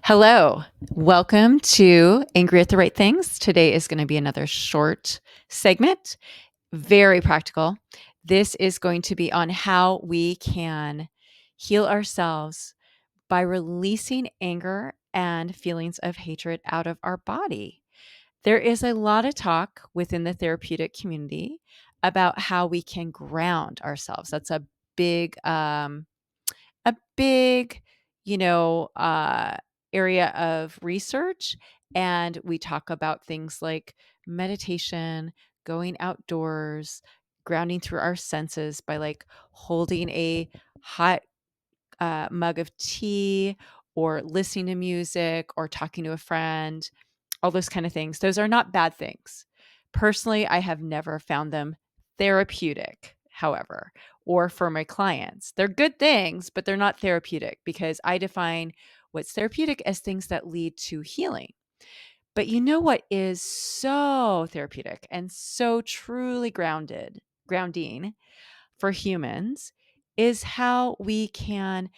Hello, welcome to Angry at the Right Things. Today is going to be another short segment, very practical. This is going to be on how we can heal ourselves by releasing anger and feelings of hatred out of our body. There is a lot of talk within the therapeutic community about how we can ground ourselves. That's big a big, you know, uh, area of research. And we talk about things like meditation, going outdoors, grounding through our senses by like holding a hot mug of tea or listening to music or talking to a friend, all those kind of things. Those are not bad things. Personally, I have never found them therapeutic, however, or for my clients. They're good things, but they're not therapeutic because I define what's therapeutic as things that lead to healing. But you know what is so therapeutic and so truly grounding for humans is how we can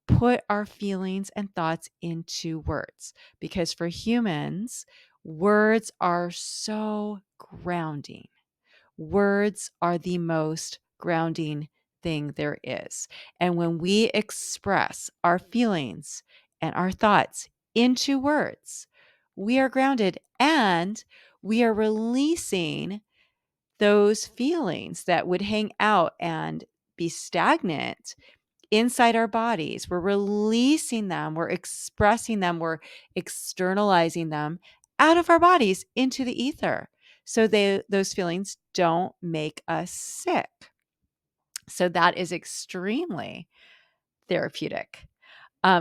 put our feelings and thoughts into words. Because for humans, words are so grounding. Words are the most grounding thing there is. And when we express our feelings and our thoughts into words, we are grounded and we are releasing those feelings that would hang out and be stagnant inside our bodies. We're releasing them, we're expressing them, we're externalizing them out of our bodies into the ether. So those feelings don't make us sick. So that is extremely therapeutic.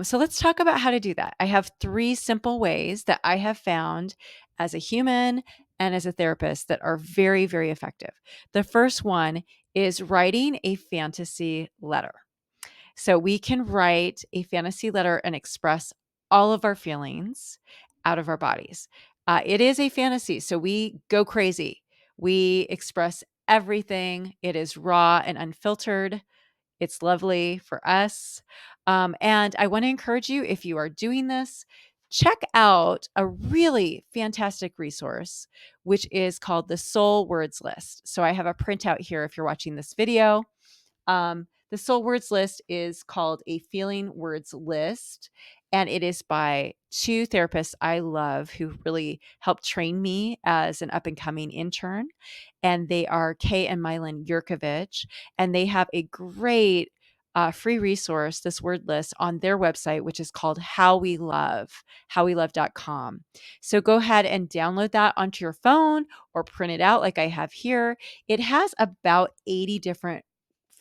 So let's talk about how to do that. I have three simple ways that I have found as a human and as a therapist that are very, very effective. The first one is writing a fantasy letter. So we can write a fantasy letter and express all of our feelings out of our bodies. It is a fantasy, so we go crazy. We express everything. It is raw and unfiltered. It's lovely for us. And I want to encourage you, if you are doing this, check out a really fantastic resource, which is called the Soul Words List. So I have a printout here if you're watching this video. The Soul Words List is called a Feeling Words List, and it is by two therapists I love who really helped train me as an up and coming intern. And they are Kay and Mylan Yurkovich, and they have a great free resource, this word list, on their website, which is called howwelove.com. So go ahead and download that onto your phone or print it out like I have here. It has about 80 different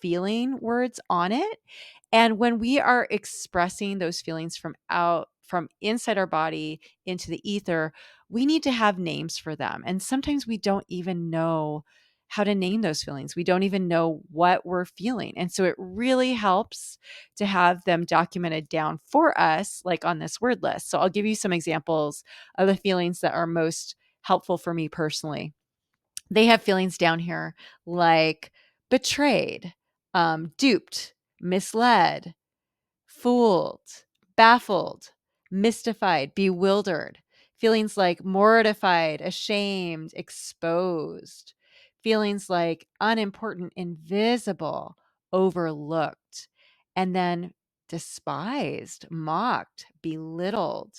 feeling words on it. And when we are expressing those feelings from inside our body into the ether, we need to have names for them. And sometimes we don't even know how to name those feelings. We don't even know what we're feeling. And so it really helps to have them documented down for us, like on this word list. So I'll give you some examples of the feelings that are most helpful for me personally. They have feelings down here like betrayed, duped, misled, fooled, baffled, mystified, bewildered, feelings like mortified, ashamed, exposed, feelings like unimportant, invisible, overlooked, and then despised, mocked, belittled,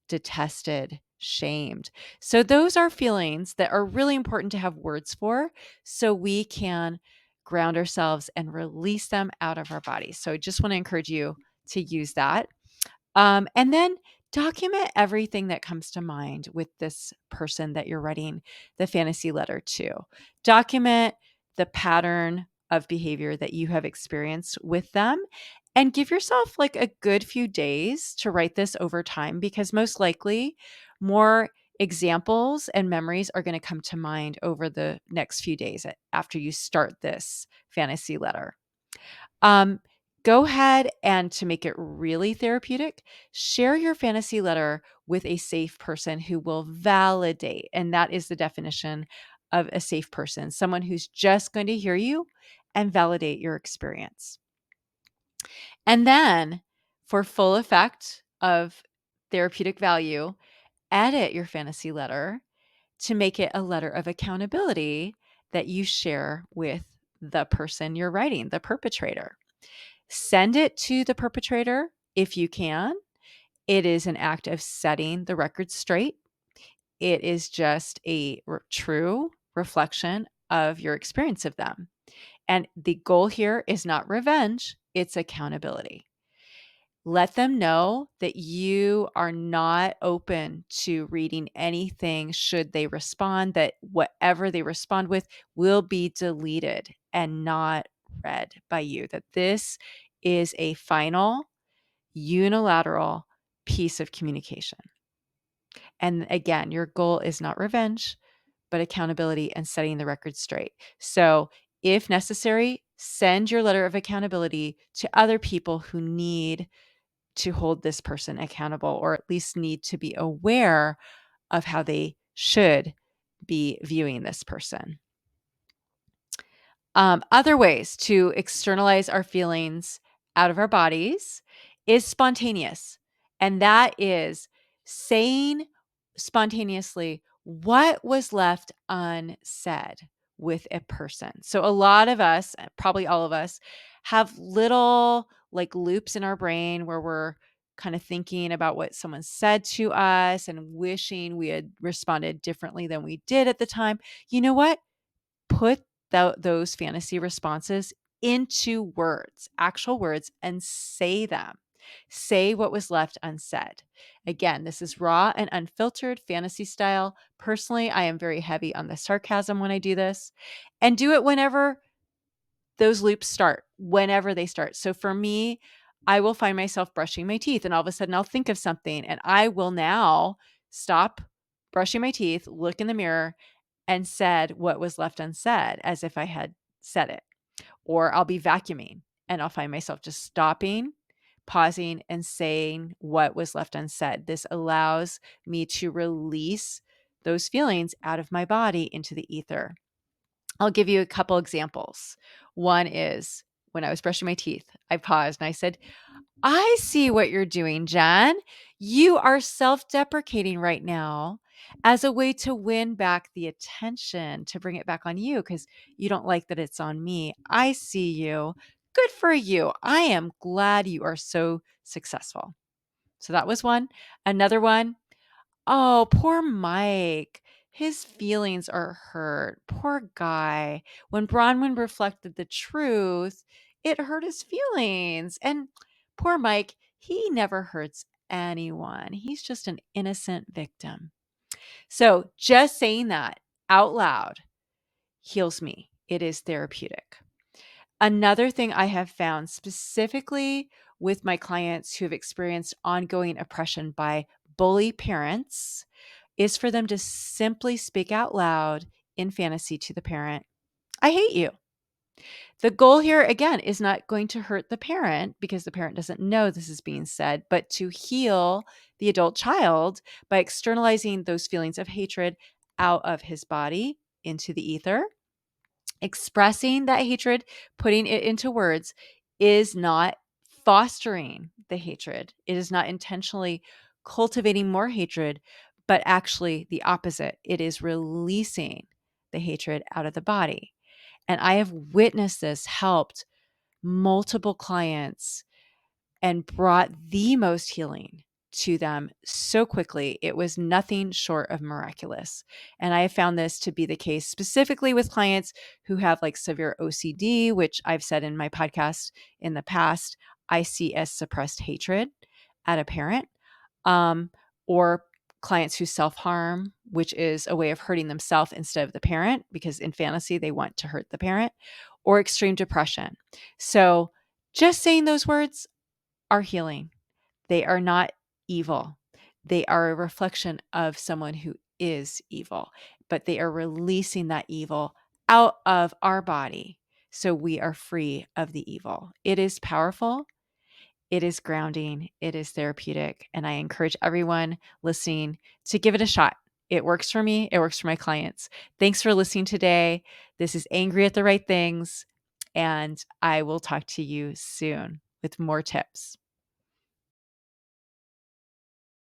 detested, shamed. So, those are feelings that are really important to have words for so we can ground ourselves and release them out of our bodies. So, I just want to encourage you to use that. And then document everything that comes to mind with this person that you're writing the fantasy letter to. Document the pattern of behavior that you have experienced with them and give yourself like a good few days to write this over time because most likely more examples and memories are going to come to mind over the next few days after you start this fantasy letter. Um, Go ahead and to make it really therapeutic, share your fantasy letter with a safe person who will validate. And that is the definition of a safe person, someone who's just going to hear you and validate your experience. And then for full effect of therapeutic value, edit your fantasy letter to make it a letter of accountability that you share with the person you're writing, the perpetrator. Send it to the perpetrator if you can. It is an act of setting the record straight. It is just a true reflection of your experience of them. And the goal here is not revenge, it's accountability. Let them know that you are not open to reading anything should they respond, that whatever they respond with will be deleted and not read by you, that this is a final unilateral piece of communication. And again, your goal is not revenge, but accountability and setting the record straight. So, if necessary, send your letter of accountability to other people who need to hold this person accountable, or at least need to be aware of how they should be viewing this person. Other ways to externalize our feelings out of our bodies is spontaneous. And that is saying spontaneously what was left unsaid with a person. So a lot of us, probably all of us, have little like loops in our brain where we're kind of thinking about what someone said to us and wishing we had responded differently than we did at the time. You know what? Put those fantasy responses into words, actual words, and say them. Say what was left unsaid. Again, this is raw and unfiltered fantasy style. Personally, I am very heavy on the sarcasm when I do this, and do it whenever those loops start, whenever they start. So for me, I will find myself brushing my teeth, and all of a sudden I'll think of something, and I will now stop brushing my teeth, look in the mirror, and said what was left unsaid as if I had said it. Or I'll be vacuuming and I'll find myself just stopping, pausing, and saying what was left unsaid. This allows me to release those feelings out of my body into the ether. I'll give you a couple examples. One is when I was brushing my teeth, I paused and I said, I see what you're doing, Jen. You are self deprecating right now as a way to win back the attention, to bring it back on you because you don't like that it's on me. I see you. Good for you. I am glad you are so successful. So that was one. Another one, oh, poor Mike. His feelings are hurt. Poor guy. When Bronwyn reflected the truth, it hurt his feelings. And poor Mike, he never hurts anyone. He's just an innocent victim. So just saying that out loud heals me. It is therapeutic. Another thing I have found specifically with my clients who have experienced ongoing oppression by bully parents is for them to simply speak out loud in fantasy to the parent, I hate you. The goal here, again, is not going to hurt the parent because the parent doesn't know this is being said, but to heal the adult child by externalizing those feelings of hatred out of his body into the ether. Expressing that hatred, putting it into words, is not fostering the hatred. It is not intentionally cultivating more hatred, but actually the opposite. It is releasing the hatred out of the body. And I have witnessed this helped multiple clients and brought the most healing to them so quickly. It was nothing short of miraculous. And I have found this to be the case specifically with clients who have like severe OCD, which I've said in my podcast in the past, I see as suppressed hatred at a parent, or clients who self-harm, which is a way of hurting themselves instead of the parent, because in fantasy, they want to hurt the parent, or extreme depression. So just saying those words are healing. They are not evil. They are a reflection of someone who is evil, but they are releasing that evil out of our body so we are free of the evil. It is powerful. It is grounding. It is therapeutic. And I encourage everyone listening to give it a shot. It works for me. It works for my clients. Thanks for listening today. This is Angry at the Right Things. And I will talk to you soon with more tips.